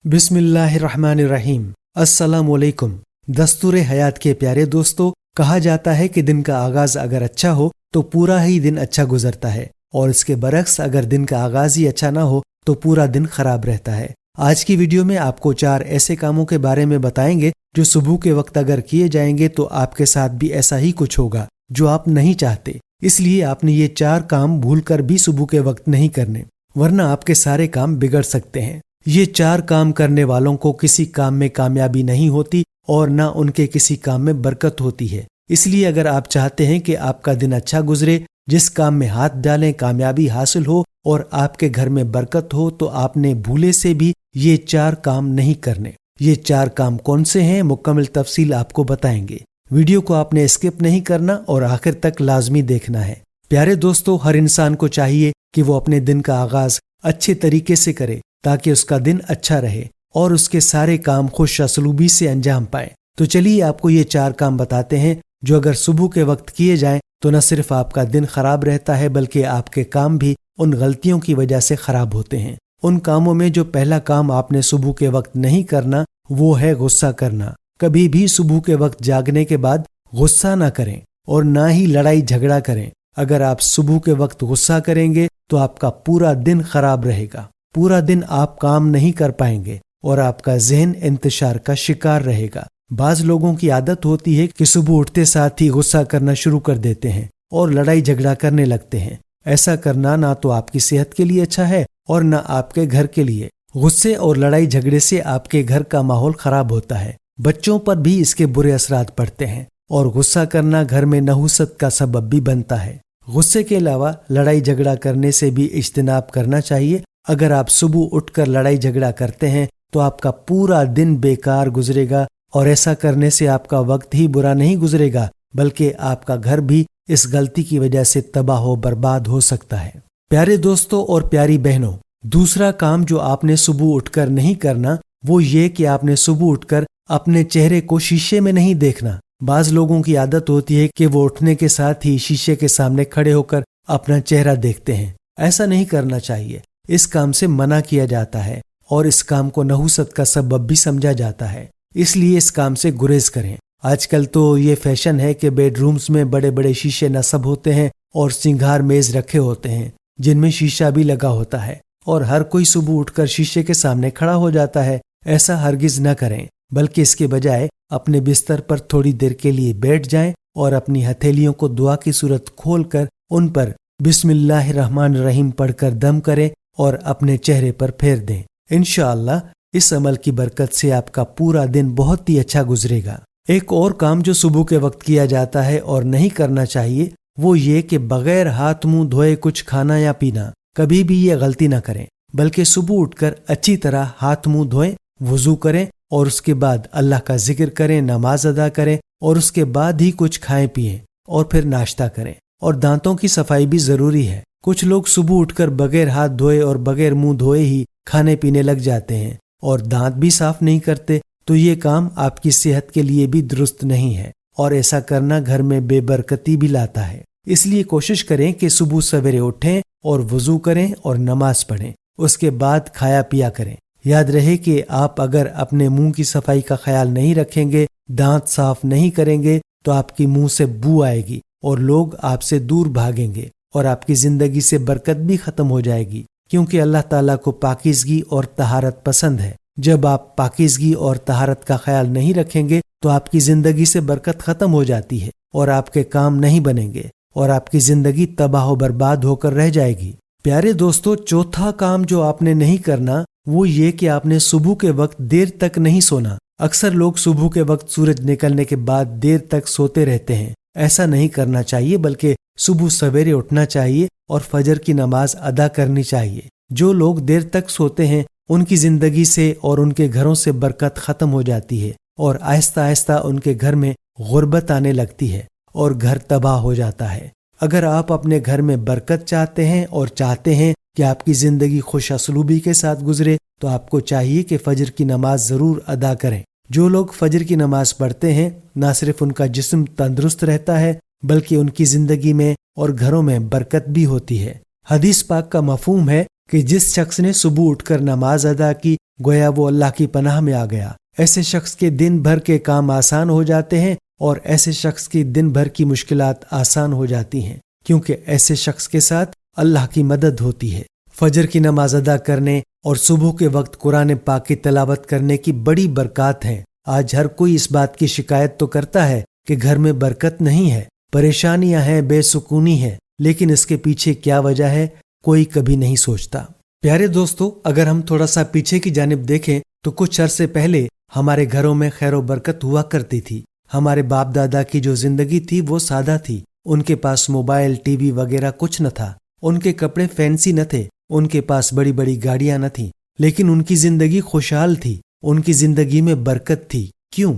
बिस्मिल्लाहिर्रहमानिर्रहीम। अस्सलामुअलैकुम। दस्तूर हयात के प्यारे दोस्तों, कहा जाता है कि दिन का आगाज अगर अच्छा हो तो पूरा ही दिन अच्छा गुजरता है, और इसके बरक्स अगर दिन का आगाज ही अच्छा ना हो तो पूरा दिन खराब रहता है। आज की वीडियो में आपको 4 ऐसे कामों के बारे में बताएंगे जो सुबह के वक्त अगर किए जाएंगे तो आपके साथ भी ऐसा ही कुछ होगा जो आप नहीं चाहते। इसलिए आपने ये 4 काम भूलकर भी सुबह के वक्त नहीं करने, वरना आपके सारे काम बिगड़ सकते हैं। ये 4 काम करने वालों को किसी काम में कामयाबी नहीं होती और न उनके किसी काम में बरकत होती है। इसलिए अगर आप चाहते हैं कि आपका दिन अच्छा गुजरे, जिस काम में हाथ डालें कामयाबी हासिल हो और आपके घर में बरकत हो, तो आपने भूले से भी ये 4 काम नहीं करने। ये 4 काम कौन से हैं, मुकम्मल तफसील आपको बताएंगे। वीडियो को आपने स्किप नहीं करना और आखिर तक लाजमी देखना है। प्यारे दोस्तों, हर इंसान को चाहिए कि वो अपने दिन का आगाज अच्छे तरीके से करे ताकि उसका दिन अच्छा रहे और उसके सारे काम खुश असलूबी से अंजाम पाए। तो चलिए आपको ये 4 काम बताते हैं जो अगर सुबह के वक्त किए जाएं तो न सिर्फ आपका दिन खराब रहता है बल्कि आपके काम भी उन गलतियों की वजह से खराब होते हैं। उन कामों में जो पहला काम आपने सुबह के वक्त नहीं करना वो है गुस्सा करना। कभी भी सुबह के वक्त जागने के बाद गुस्सा ना करें और ना ही लड़ाई झगड़ा करें। अगर आप सुबह के वक्त गुस्सा करेंगे तो आपका पूरा दिन खराब रहेगा। पूरा दिन आप काम नहीं कर पाएंगे और आपका ज़हन इंतशार का शिकार रहेगा। बाज लोगों की आदत होती है कि सुबह उठते साथ ही गुस्सा करना शुरू कर देते हैं और लड़ाई झगड़ा करने लगते हैं। ऐसा करना ना तो आपकी सेहत के लिए अच्छा है और ना आपके घर के लिए। गुस्से और लड़ाई झगड़े से आपके घर का माहौल खराब होता है, बच्चों पर भी इसके बुरे असरात पड़ते हैं और गुस्सा करना घर में नहुसत का सबब भी बनता है। गुस्से के अलावा लड़ाई झगड़ा करने से भी इज्तनाब करना चाहिए। अगर आप सुबह उठकर लड़ाई झगड़ा करते हैं तो आपका पूरा दिन बेकार गुजरेगा और ऐसा करने से आपका वक्त ही बुरा नहीं गुजरेगा बल्कि आपका घर भी इस गलती की वजह से तबाह व बर्बाद हो सकता है। प्यारे दोस्तों और प्यारी बहनों, दूसरा काम जो आपने सुबह उठकर नहीं करना वो ये कि आपने सुबह उठकर अपने चेहरे को शीशे में नहीं देखना। बाज लोगों की आदत होती है कि वो उठने के साथ ही शीशे के सामने खड़े होकर अपना चेहरा देखते हैं। ऐसा नहीं करना चाहिए। इस काम से मना किया जाता है और इस काम को नहुसत का सबब भी समझा जाता है, इसलिए इस काम से गुरेज करें। आजकल तो ये फैशन है कि बेडरूम्स में बड़े बड़े शीशे नस्ब होते हैं और सिंगार मेज रखे होते हैं जिनमें शीशा भी लगा होता है और हर कोई सुबह उठकर शीशे के सामने खड़ा हो जाता है। ऐसा हरगिज न करें, बल्कि इसके बजाय अपने बिस्तर पर थोड़ी देर के लिए बैठ जाएं और अपनी हथेलियों को दुआ की सूरत खोलकर उन पर बिस्मिल्लाहिर्रहमानिर्रहीम पढ़कर दम करें और अपने चेहरे पर फेर दें। इंशाअल्लाह इस अमल की बरकत से आपका पूरा दिन बहुत ही अच्छा गुजरेगा। एक और काम जो सुबह के वक्त किया जाता है और नहीं करना चाहिए वो ये कि बगैर हाथ मुंह धोए कुछ खाना या पीना। कभी भी ये गलती ना करें, बल्कि सुबह उठकर अच्छी तरह हाथ मुंह धोएं, वुजू करें और उसके बाद अल्लाह का जिक्र करें, नमाज अदा करें और उसके बाद ही कुछ खाएं पिएं और फिर नाश्ता करें। और दांतों की सफाई भी जरूरी है। कुछ लोग सुबह उठकर बगैर हाथ धोए और बगैर मुंह धोए ही खाने पीने लग जाते हैं और दांत भी साफ नहीं करते, तो ये काम आपकी सेहत के लिए भी दुरुस्त नहीं है और ऐसा करना घर में बेबरकती भी लाता है। इसलिए कोशिश करें कि सुबह सवेरे उठें और वुजू करें और नमाज पढ़ें, उसके बाद खाया पिया करें। याद रहे कि आप अगर अपने मुंह की सफाई का ख्याल नहीं रखेंगे, दांत साफ नहीं करेंगे, तो आपकी मुंह से बू आएगी और लोग आपसे दूर भागेंगे और आपकी जिंदगी से बरकत भी खत्म हो जाएगी, क्योंकि अल्लाह ताला को पाकीज़गी और तहारत पसंद है। जब आप पाकीज़गी और तहारत का ख्याल नहीं रखेंगे तो आपकी जिंदगी से बरकत खत्म हो जाती है और आपके काम नहीं बनेंगे और आपकी जिंदगी तबाह व बर्बाद होकर रह जाएगी। प्यारे दोस्तों, चौथा काम जो आपने नहीं करना वो ये कि आपने सुबह के वक्त देर तक नहीं सोना। अक्सर लोग सुबह के वक्त सूरज निकलने के बाद देर तक सोते रहते हैं। ऐसा नहीं करना चाहिए, बल्कि सुबह सवेरे उठना चाहिए और फजर की नमाज अदा करनी चाहिए। जो लोग देर तक सोते हैं उनकी जिंदगी से और उनके घरों से बरकत खत्म हो जाती है और आहिस्ता आहिस्ता उनके घर में गुर्बत आने लगती है और घर तबाह हो जाता है। अगर आप अपने घर में बरकत चाहते हैं और चाहते हैं कि आपकी जिंदगी खुश असलूबी के साथ गुजरे, तो आपको चाहिए कि फजर की नमाज जरूर अदा करें। जो लोग फजर की नमाज पढ़ते हैं न सिर्फ उनका जिस्म तंदुरुस्त रहता है बल्कि उनकी जिंदगी में और घरों में बरकत भी होती है। हदीस पाक का मफहूम है कि जिस शख्स ने सुबह उठकर नमाज अदा की गोया वो अल्लाह की पनाह में आ गया। ऐसे शख्स के दिन भर के काम आसान हो जाते हैं और ऐसे शख्स की दिन भर की मुश्किलात आसान हो जाती हैं, क्योंकि ऐसे शख्स के साथ अल्लाह की मदद होती है। फजर की नमाज अदा करने और सुबह के वक्त कुरान पाक की तिलावत करने की बड़ी बरकत है। आज हर कोई इस बात की शिकायत तो करता है कि घर में बरकत नहीं है, परेशानियां हैं, बेसुकूनी है, लेकिन इसके पीछे क्या वजह है कोई कभी नहीं सोचता। प्यारे दोस्तों, अगर हम थोड़ा सा पीछे की जानिब देखें तो कुछ अरसे पहले हमारे घरों में खैर व बरकत हुआ करती थी। हमारे बाप दादा की जो जिंदगी थी वो सादा थी। उनके पास मोबाइल, टीवी वगैरह कुछ न था। उनके कपड़े फैंसी न थे, उनके पास बड़ी बड़ी गाड़ियां न थीं, लेकिन उनकी जिंदगी खुशहाल थी। उनकी जिंदगी में बरकत थी। क्यों?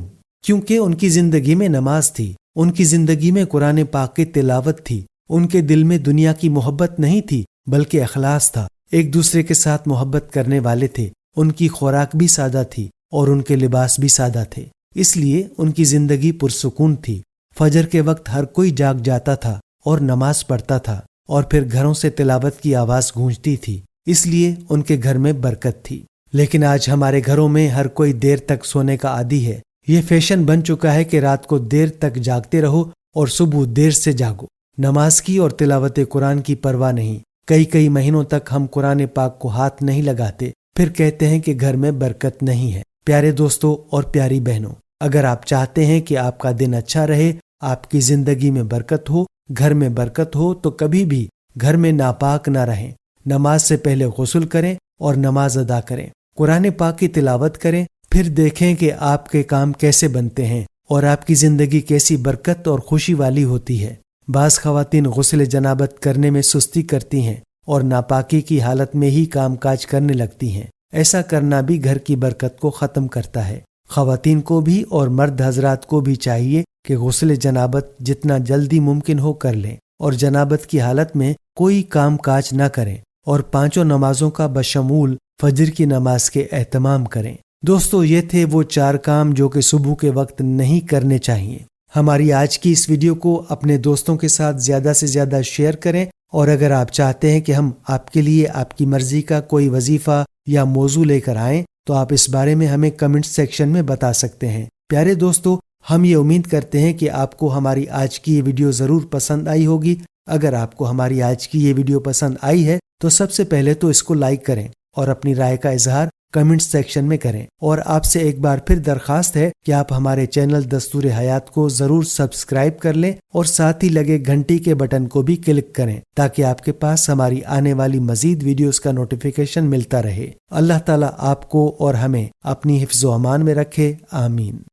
क्योंकि उनकी जिंदगी में नमाज थी, उनकी जिंदगी में कुरान पाक की तिलावत थी। उनके दिल में दुनिया की मोहब्बत नहीं थी, बल्कि अखलास था। एक दूसरे के साथ मोहब्बत करने वाले थे। उनकी खुराक भी सादा थी और उनके लिबास भी सादा थे, इसलिए उनकी जिंदगी पुरसुकून थी। फजर के वक्त हर कोई जाग जाता था और नमाज पढ़ता था और फिर घरों से तिलावत की आवाज गूंजती थी, इसलिए उनके घर में बरकत थी। लेकिन आज हमारे घरों में हर कोई देर तक सोने का आदी है। ये फैशन बन चुका है कि रात को देर तक जागते रहो और सुबह देर से जागो। नमाज की और तिलावत कुरान की परवाह नहीं। कई महीनों तक हम कुरान पाक को हाथ नहीं लगाते, फिर कहते हैं कि घर में बरकत नहीं है। प्यारे दोस्तों और प्यारी बहनों, अगर आप चाहते हैं कि आपका दिन अच्छा रहे, आपकी जिंदगी में बरकत हो, घर में बरकत हो, तो कभी भी घर में नापाक ना रहें। नमाज से पहले गुस्ल करें और नमाज अदा करें, कुरान पाक की तिलावत करें, फिर देखें कि आपके काम कैसे बनते हैं और आपकी जिंदगी कैसी बरकत और खुशी वाली होती है। बाज़ ख़वातीन गुस्ल जनाबत करने में सुस्ती करती हैं और नापाकी की हालत में ही काम काज करने लगती हैं। ऐसा करना भी घर की बरकत को ख़त्म करता है। ख़वातीन को भी और मर्द हजरात को भी चाहिए कि गुस्ल जनाबत जितना जल्दी मुमकिन हो कर लें और जनाबत की हालत में कोई काम काज न करें और 5 नमाजों का बशमूल फजर की नमाज के एहतमाम करें। दोस्तों, ये थे वो 4 काम जो कि सुबह के वक्त नहीं करने चाहिए। हमारी आज की इस वीडियो को अपने दोस्तों के साथ ज़्यादा से ज़्यादा शेयर करें और अगर आप चाहते हैं कि हम आपके लिए आपकी मर्जी का कोई वजीफ़ा या मौजू लेकर आएं तो आप इस बारे में हमें कमेंट सेक्शन में बता सकते हैं। प्यारे दोस्तों, हम ये उम्मीद करते हैं कि आपको हमारी आज की ये वीडियो ज़रूर पसंद आई होगी। अगर आपको हमारी आज की ये वीडियो पसंद आई है तो सबसे पहले तो इसको लाइक करें और अपनी राय का इजहार कमेंट सेक्शन में करें। और आपसे एक बार फिर दरखास्त है कि आप हमारे चैनल दस्तूर हयात को जरूर सब्सक्राइब कर लें और साथ ही लगे घंटी के बटन को भी क्लिक करें ताकि आपके पास हमारी आने वाली मजीद वीडियोस का नोटिफिकेशन मिलता रहे। अल्लाह ताला आपको और हमें अपनी हिफ्ज़ व अमान में रखे। आमीन।